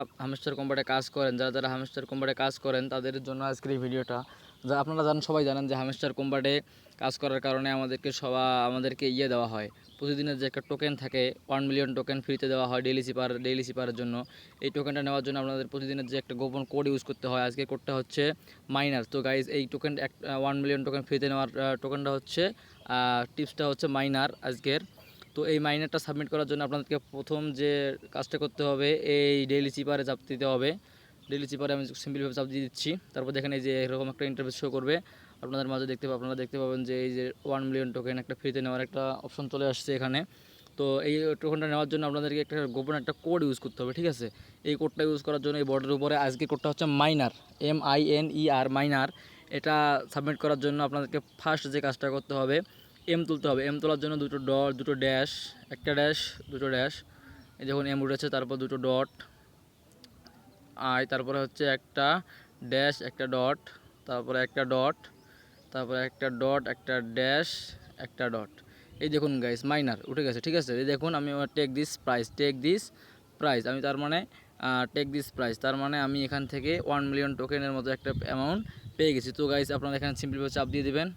Hamster কোম্পানিতে কাজ করেন, যারা হামস্টার কোম্পানিতে কাজ করেন তাদের জন্য আজকের এই ভিডিওটা। যা আপনারা সবাই জানেন যে হামস্টার কোম্পানিতে কাজ করার কারণে আমাদেরকে দেওয়া হয়, প্রতিদিনের যে একটা টোকেন থাকে 1 মিলিয়ন টোকেন ফ্রিতে দেওয়া হয় ডেইলি সিপারের জন্য। এই টোকেনটা নেওয়ার জন্য আপনাদের প্রতিদিনের যে একটা গোপন কোড ইউজ করতে হয়। আজকে কোডটা হচ্ছে মাইনার। তো গাইজ এই টোকেন 1 মিলিয়ন টোকেন ফ্রিতে নেওয়ার টোকেনটা হচ্ছে টিপসটা হচ্ছে মাইনার আজকের। তো এই মাইনারটা সাবমিট করার জন্য আপনাদেরকে প্রথম যে কাজটা করতে হবে, এই ডেইলি চিপারে চাপ দিতে হবে। ডেইলি চিপারে আমি সিম্পলভাবে চাপ দিয়ে দিচ্ছি। তারপর দেখেন এই যে এরকম একটা ইন্টারফেস শো করবে আপনাদের মাঝে। আপনারা দেখতে পাবেন যে এই যে 1 মিলিয়ন টোকেন একটা ফ্রিতে নেওয়ার একটা অপশন চলে আসছে এখানে। তো এই টোকেনটা নেওয়ার জন্য আপনাদেরকে একটা গোপন একটা কোড ইউজ করতে হবে, ঠিক আছে? এই কোডটা ইউজ করার জন্য এই বোর্ডের উপরে আজকে কোডটা হচ্ছে মাইনার, MINER মাইনার। এটা সাবমিট করার জন্য আপনাদেরকে ফার্স্ট যে কাজটা করতে হবে, এম তুলতে হবে। এম তোলার জন্য দুটো ডট, দুটো ড্যাশ, একটা ড্যাশ, দুটো ড্যাশ। এই যখন এম উঠেছে তারপর দুটো ডট তারপরে হচ্ছে একটা ড্যাশ, একটা ডট, তারপরে একটা ডট, তারপরে একটা ডট, একটা ড্যাশ, একটা ডট। এই দেখুন গাইস মাইনার উঠে গেছে, ঠিক আছে? এই দেখুন আমি টেক দিস প্রাইস আমি তার মানে টেক দিস প্রাইস তার মানে আমি এখান থেকে 1 মিলিয়ন টোকেনের মতো একটা অ্যামাউন্ট পেয়ে গেছি। তো গাইস আপনারা এখানে সিম্পলিভাবে চাপ দিয়ে দেবেন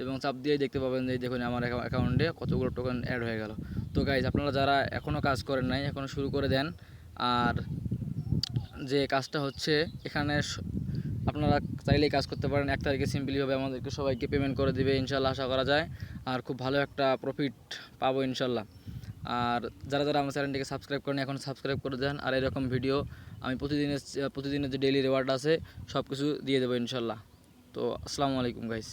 এবং চাপ দিয়ে দেখতে পাবেন যে দেখুন আমার অ্যাকাউন্টে কতগুলো টোকেন অ্যাড হয়ে গেল। তো গাইজ আপনারা যারা এখনও কাজ করেন নাই, এখনও শুরু করে দেন। আর যে কাজটা হচ্ছে এখানে আপনারা চাইলেই কাজ করতে পারেন। 1 তারিখে সিম্পলিভাবে আমাদেরকে সবাইকে পেমেন্ট করে দিবে ইনশাল্লাহ, আশা করা যায়। আর খুব ভালো একটা প্রফিট পাবো ইনশাল্লাহ। আর যারা আমার চ্যানেলটিকে সাবস্ক্রাইব করেন এখন সাবস্ক্রাইব করে দেন। আর এরকম ভিডিও আমি প্রতিদিনের যে ডেইলি রিওয়ার্ড আছে সব কিছু দিয়ে দেবো ইনশাল্লাহ। তো আসসালামু আলাইকুম গাইস।